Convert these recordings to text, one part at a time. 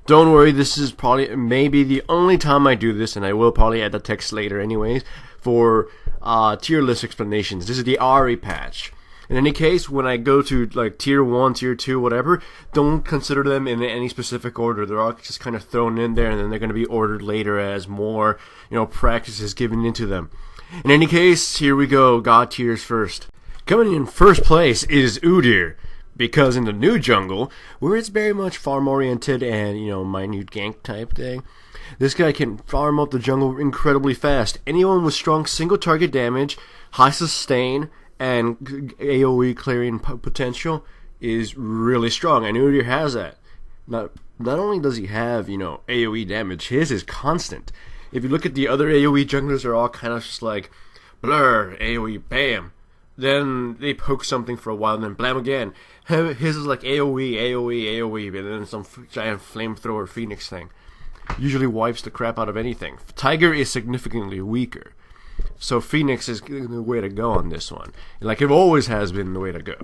Don't worry, this is probably maybe the only time I do this, and I will probably add the text later anyways, for tier list explanations. This is the Ahri patch. In any case, when I go to like tier 1, tier 2, whatever, don't consider them in any specific order. They're all just kind of thrown in there, and then they're going to be ordered later as more, practice is given into them. In any case, here we go, God tiers first. Coming in first place is Udyr, because in the new jungle, where it's very much farm oriented and, minute gank type thing, this guy can farm up the jungle incredibly fast. Anyone with strong single target damage, high sustain, and AoE clearing potential is really strong, and Udyr has that. Not only does he have, AoE damage, his is constant. If you look at the other AoE junglers, they're all kind of just like, blur, AoE, bam. Then they poke something for a while, and then blam again. His is like AoE, AoE, AoE, and then some giant flamethrower phoenix thing. Usually wipes the crap out of anything. Tiger is significantly weaker. So Phoenix is the way to go on this one. Like it always has been the way to go.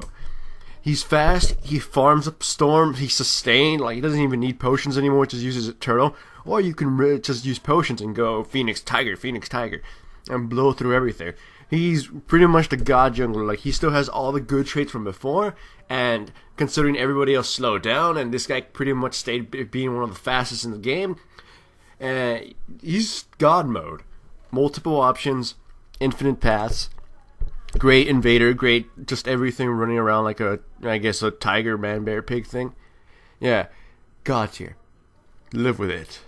He's fast, he farms up Storm, he's sustained, like he doesn't even need potions anymore, just uses a turtle. Or you can just use potions and go Phoenix Tiger, and blow through everything. He's pretty much the god jungler, like he still has all the good traits from before, and considering everybody else slowed down, and this guy pretty much stayed being one of the fastest in the game, he's god mode. Multiple options, infinite paths, great invader, great just everything running around like a tiger, man, bear, pig thing. Yeah, god tier. Live with it.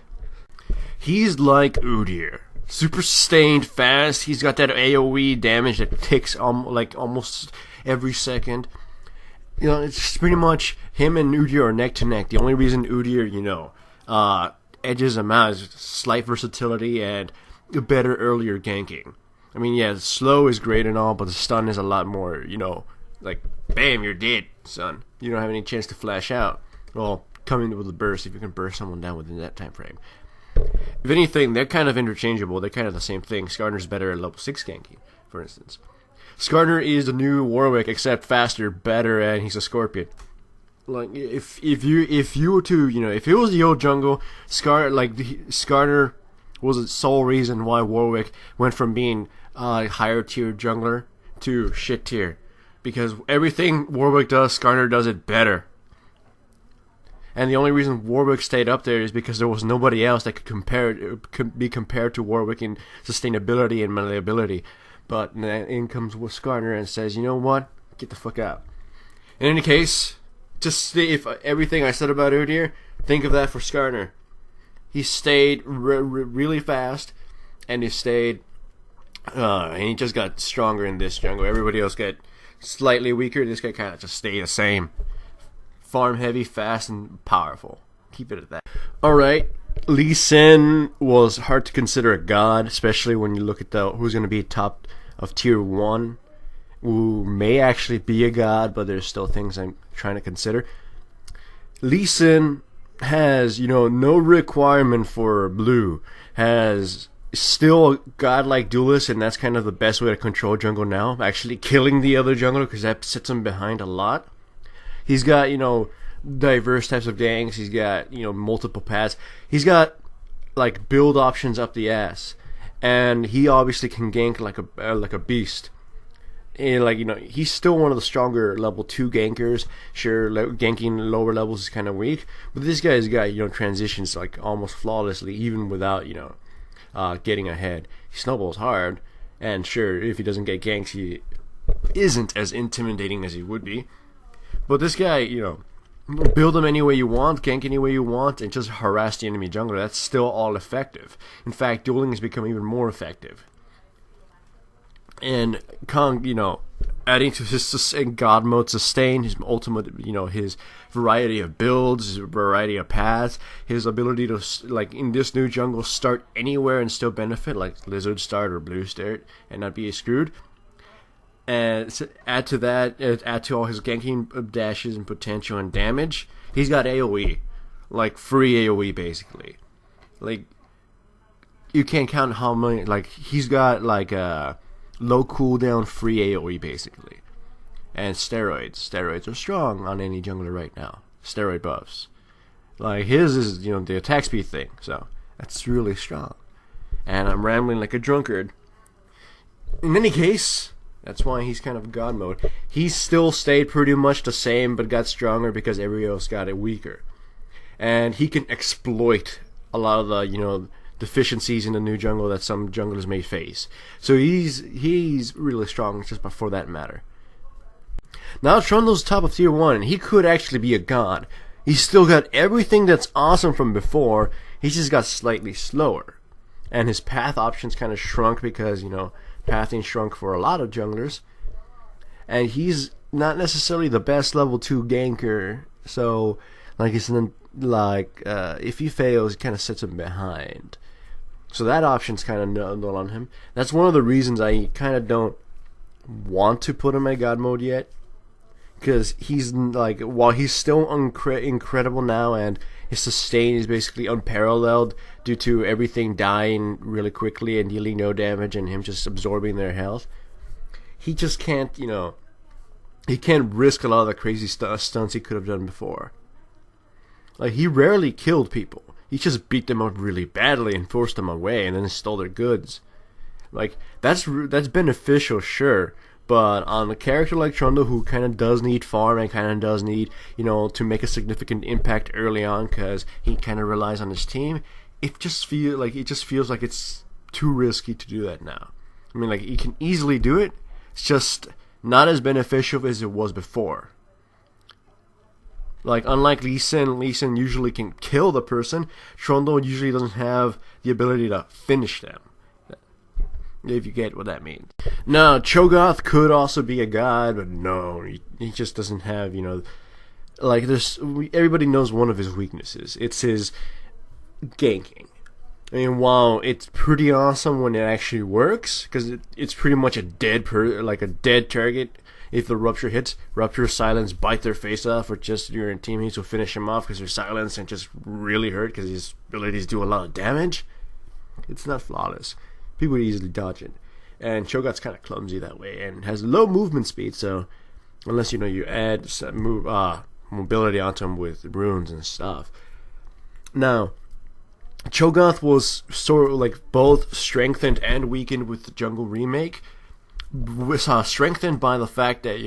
He's like Udyr. Super sustained, fast. He's got that AoE damage that ticks almost every second. It's just pretty much him and Udyr are neck to neck. The only reason Udyr, edges him out is slight versatility and better earlier ganking. I mean, yeah, slow is great and all, but the stun is a lot more, like, bam, you're dead, son. You don't have any chance to flash out. Well, coming with a burst if you can burst someone down within that time frame. If anything, they're kind of interchangeable. They're kind of the same thing. Skarner's better at level 6 ganking, for instance. Skarner is the new Warwick, except faster, better, and he's a Scorpion. Like, if you were to, if it was the old jungle, Skarner was the sole reason why Warwick went from being a higher tier jungler to shit tier. Because everything Warwick does, Skarner does it better. And the only reason Warwick stayed up there is because there was nobody else that could be compared to Warwick in sustainability and malleability. But in comes with Skarner and says, you know what? Get the fuck out. In any case, just if everything I said about Udyr, think of that for Skarner. He stayed really fast, and he just got stronger in this jungle. Everybody else got slightly weaker. This guy kind of just stayed the same. Farm heavy, fast, and powerful. Keep it at that. Alright, Leeson was hard to consider a god, especially when you look at who's going to be top of tier 1, who may actually be a god, but there's still things I'm trying to consider. Leeson has, no requirement for blue, has still a godlike duelist, and that's kind of the best way to control jungle now, actually killing the other jungler, because that sits him behind a lot. He's got, diverse types of ganks. He's got, multiple paths. He's got, like, build options up the ass. And he obviously can gank like a beast. And, he's still one of the stronger level 2 gankers. Sure, ganking lower levels is kind of weak. But this guy's got, transitions, like, almost flawlessly, even without, getting ahead. He snowballs hard. And sure, if he doesn't get ganks, he isn't as intimidating as he would be. But this guy, build him any way you want, gank any way you want, and just harass the enemy jungler. That's still all effective. In fact, dueling has become even more effective. And Kong, adding to his god mode sustain, his ultimate, his variety of builds, his variety of paths, his ability to, like, in this new jungle, start anywhere and still benefit, like Lizard start or Blue start, and not be screwed. And add to all his ganking dashes and potential and damage, he's got AoE. Like, free AoE, basically. Like, you can't count how many, like, he's got, like, a low cooldown free AoE, basically. And steroids. Steroids are strong on any jungler right now. Steroid buffs. Like his is, the attack speed thing. So that's really strong. And I'm rambling like a drunkard. In any case, that's why he's kind of God mode. He still stayed pretty much the same, but got stronger because everybody else got it weaker. And he can exploit a lot of the, deficiencies in the new jungle that some junglers may face. So he's really strong just for that matter. Now Trundle's top of tier 1, and he could actually be a god. He's still got everything that's awesome from before, he's just got slightly slower. And his path options kind of shrunk because, pathing shrunk for a lot of junglers. And he's not necessarily the best level 2 ganker, so if he fails, it kind of sets him behind. So that option's kind of null on him. That's one of the reasons I kind of don't want to put him in God mode yet. Because he's while he's still incredible now, and his sustain is basically unparalleled due to everything dying really quickly and dealing no damage and him just absorbing their health, he just can't, he can't risk a lot of the crazy stunts he could have done before. Like, he rarely killed people. He just beat them up really badly and forced them away and then stole their goods. Like, that's beneficial, sure. But on a character like Trundle, who kind of does need farm and kind of does need, to make a significant impact early on because he kind of relies on his team, it just feels like it's too risky to do that now. I mean, he can easily do it. It's just not as beneficial as it was before. Like, unlike Leeson usually can kill the person, Trundle usually doesn't have the ability to finish them. If you get what that means. Now, Chogath could also be a god, but no, he just doesn't have, everybody knows one of his weaknesses. It's his ganking. I mean, while it's pretty awesome when it actually works, because it's pretty much a dead target. If the Rupture hits, Rupture, Silence, bite their face off, or just your teammates will finish him off because they're silenced and just really hurt because his abilities do a lot of damage. It's not flawless. People would easily dodge it. And Chogath's kind of clumsy that way and has low movement speed, so unless you add some mobility onto him with runes and stuff. Now, Chogath was sort of both strengthened and weakened with the Jungle Remake. Strengthened by the fact that,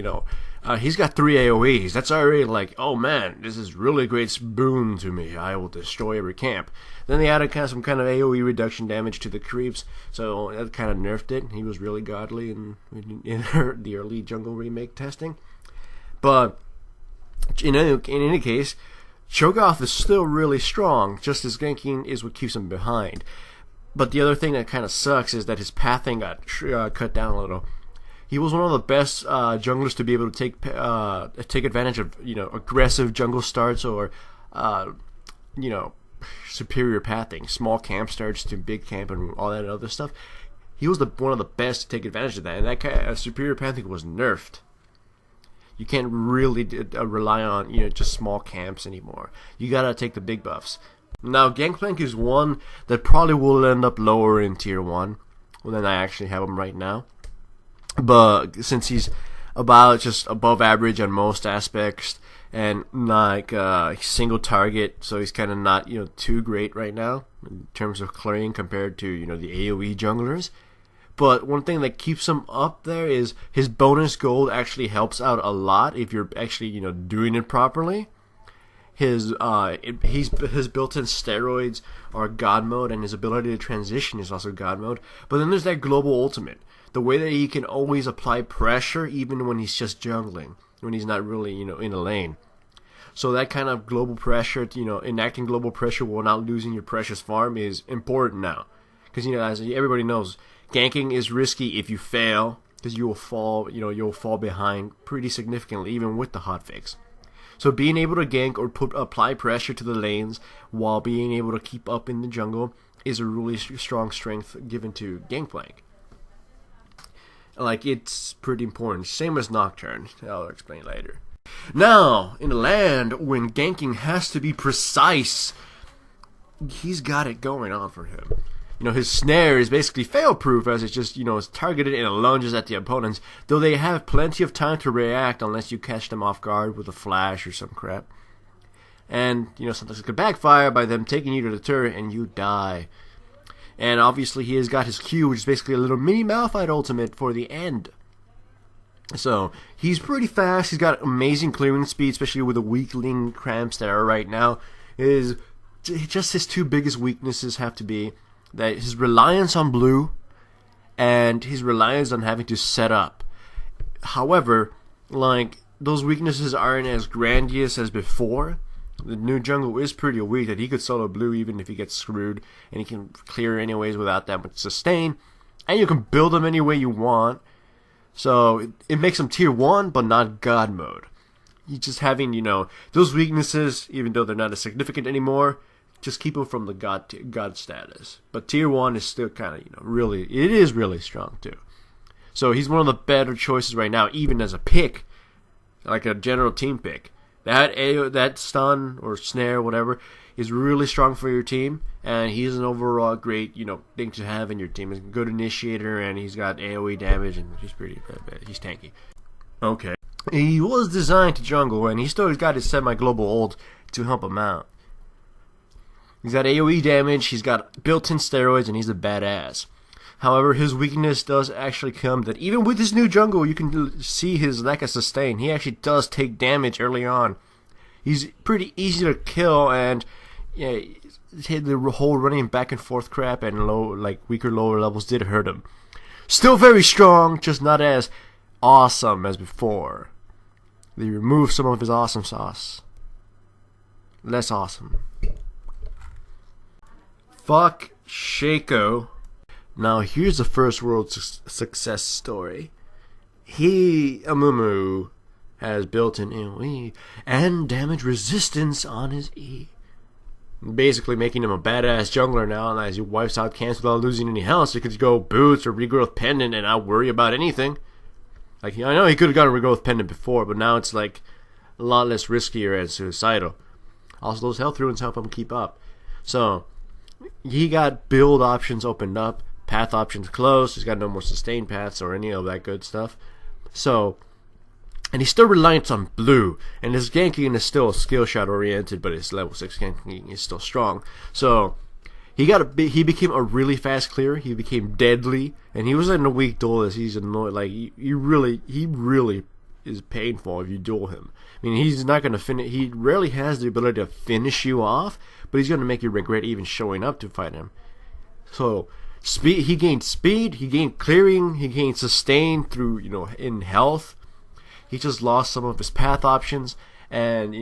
he's got 3 AoEs. That's already oh man, this is really great boon to me. I will destroy every camp. Then they added some kind of AoE reduction damage to the creeps, so that kind of nerfed it. He was really godly in the early Jungle Remake testing. But in any case, Chogath is still really strong, just as ganking is what keeps him behind. But the other thing that kind of sucks is that his pathing got cut down a little. He was one of the best junglers to be able to take advantage of aggressive jungle starts or superior pathing, small camp starts to big camp and all that other stuff. He was one of the best to take advantage of that, and that superior pathing was nerfed. You can't really rely on just small camps anymore. You gotta take the big buffs. Now, Gangplank is one that probably will end up lower in tier 1 than I actually have him right now. But since he's about just above average on most aspects and single target, so he's kind of not too great right now in terms of clearing compared to the AoE junglers. But one thing that keeps him up there is his bonus gold actually helps out a lot if you're actually doing it properly. His built-in steroids are God mode, and his ability to transition is also God mode. But then there's that global ultimate, the way that he can always apply pressure even when he's just jungling, when he's not really in a lane. So that kind of global pressure, enacting global pressure while not losing your precious farm is important now, because as everybody knows, ganking is risky if you fail, because you will fall, you'll fall behind pretty significantly even with the hotfix. So being able to gank or apply pressure to the lanes while being able to keep up in the jungle is a really strong strength given to Gangplank. It's pretty important. Same as Nocturne. I'll explain later. Now, in a land when ganking has to be precise, he's got it going on for him. His snare is basically fail-proof, as it's just, it's targeted and it lunges at the opponents, though they have plenty of time to react unless you catch them off guard with a flash or some crap. And, sometimes it could backfire by them taking you to the turret and you die. And obviously he has got his Q, which is basically a little mini Malphite ultimate for the end. So, he's pretty fast, he's got amazing clearing speed, especially with the weakling cramps that are right now. Just his two biggest weaknesses have to be that his reliance on blue and his reliance on having to set up. However, those weaknesses aren't as grandiose as before. The new jungle is pretty weak that he could solo blue even if he gets screwed, and he can clear anyways without that much sustain, and you can build him any way you want. So it makes him tier 1 but not god mode. You just having, those weaknesses, even though they're not as significant anymore, just keep him from the god status. But tier 1 is still kind of, it is really strong too. So he's one of the better choices right now, even as a pick, like a general team pick. That stun or snare, whatever, is really strong for your team, and he's an overall great, thing to have in your team. He's a good initiator, and he's got AoE damage, and he's pretty bad. He's tanky. Okay. He was designed to jungle, and he still has got his semi-global ult to help him out. He's got AoE damage, he's got built-in steroids, and he's a badass. However, his weakness does actually come that even with his new jungle, you can see his lack of sustain. He actually does take damage early on. He's pretty easy to kill, and the whole running back and forth crap and weaker lower levels did hurt him. Still very strong, just not as awesome as before. They removed some of his awesome sauce. Less awesome. Fuck Shaco. Now here's the first world success story. Amumu has built-in AoE and damage resistance on his E. Basically making him a badass jungler now, and as he wipes out camps without losing any health, so he could go boots or regrowth pendant and not worry about anything. I know he could have gotten regrowth pendant before, but now it's a lot less riskier and suicidal. Also, those health runes help him keep up. So, he got build options opened up. Path options closed. He's got no more sustain paths or any of that good stuff. So, and he's still reliant on blue, and his ganking is still skill shot oriented, but his level 6 ganking is still strong. So, he became a really fast clearer. He became deadly, and he was in a weak duel this season. He really is painful if you duel him. I mean, he's not gonna finish. He rarely has the ability to finish you off, but he's gonna make you regret even showing up to fight him. So. He gained speed, he gained clearing, he gained sustain through, in health. He just lost some of his path options, and,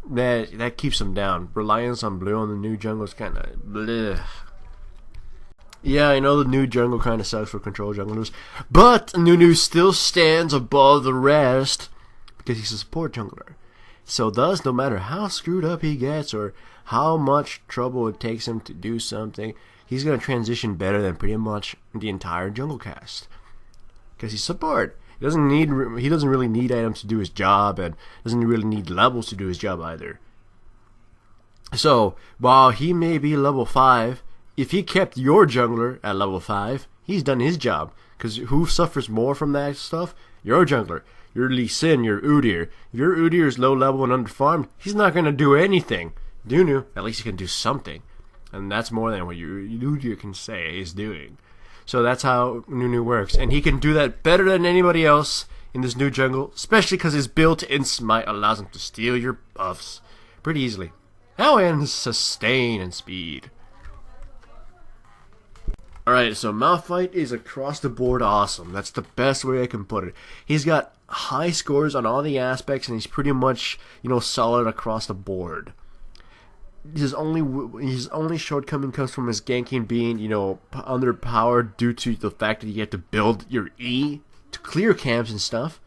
that keeps him down. Reliance on blue on the new jungle is kind of bleh. Yeah, I know the new jungle kind of sucks for control junglers, but Nunu still stands above the rest because he's a support jungler. So thus, no matter how screwed up he gets or how much trouble it takes him to do something, he's going to transition better than pretty much the entire jungle cast. Because he's support. He doesn't really need items to do his job, and doesn't really need levels to do his job either. So, while he may be level 5, if he kept your jungler at level 5, he's done his job. Because who suffers more from that stuff? Your jungler. Your Leeson, your Udyr. If your Udyr is low level and underfarmed, he's not going to do anything. Nunu, at least he can do something. And that's more than what Udyr can say he's doing. So that's how Nunu works. And he can do that better than anybody else in this new jungle, especially because his built-in smite allows him to steal your buffs pretty easily. Now and sustain and speed. Alright, so Malphite is across the board awesome. That's the best way I can put it. He's got high scores on all the aspects, and he's pretty much, solid across the board. His only shortcoming comes from his ganking being, underpowered due to the fact that you have to build your E to clear camps and stuff.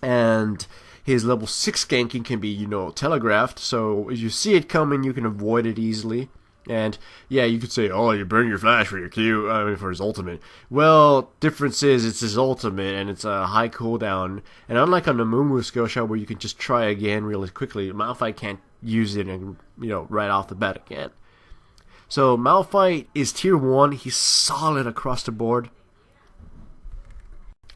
And his level 6 ganking can be, telegraphed, so if you see it coming, you can avoid it easily. And, yeah, you could say, oh, you burn your flash for your Q, for his ultimate. Well, difference is, it's his ultimate, and it's a high cooldown. And unlike on the Mumu skill shot, where you can just try again really quickly, Malphite can't use it, right off the bat again. So, Malphite is tier 1, he's solid across the board.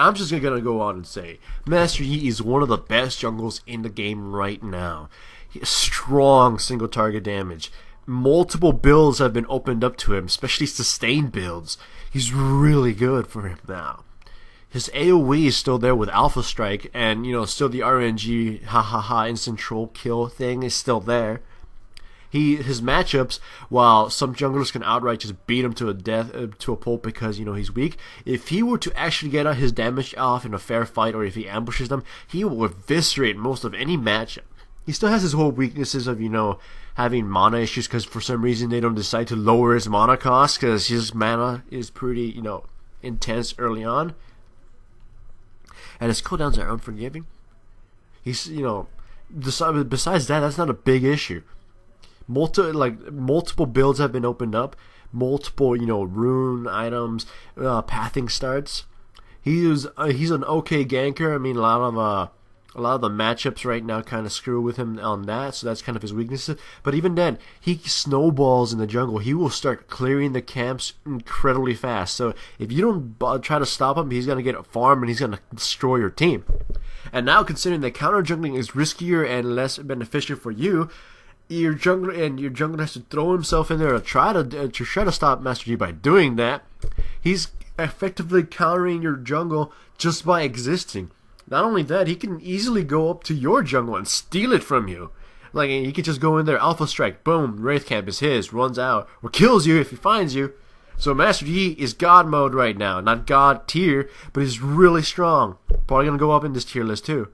I'm just gonna go on and say, Master Yi is one of the best jungles in the game right now. He has strong single target damage. Multiple builds have been opened up to him, especially sustained builds. He's really good for him now. His AoE is still there with Alpha Strike, and still the RNG instant troll kill thing is still there. His matchups, while some junglers can outright just beat him to a death, to a pulp because he's weak, if he were to actually get his damage off in a fair fight, or if he ambushes them, he will eviscerate most of any matchup. He still has his whole weaknesses of having mana issues, because for some reason they don't decide to lower his mana cost, because his mana is pretty intense early on, and his cooldowns are unforgiving. He's besides that, that's not a big issue. Multiple builds have been opened up, multiple rune items, pathing starts. He's an okay ganker. I mean, a lot of the matchups right now kind of screw with him on that, so that's kind of his weaknesses. But even then, he snowballs in the jungle. He will start clearing the camps incredibly fast. So if you don't try to stop him, he's gonna get a farm and he's gonna destroy your team. And now, considering that counter jungling is riskier and less beneficial for you, your jungler has to throw himself in there to try to stop Master Yi. By doing that, he's effectively countering your jungle just by existing. Not only that, he can easily go up to your jungle and steal it from you. Like, he can just go in there, Alpha Strike, boom, Wraith Camp is his, runs out, or kills you if he finds you. So Master Yi is God mode right now. Not God tier, but he's really strong. Probably gonna go up in this tier list too.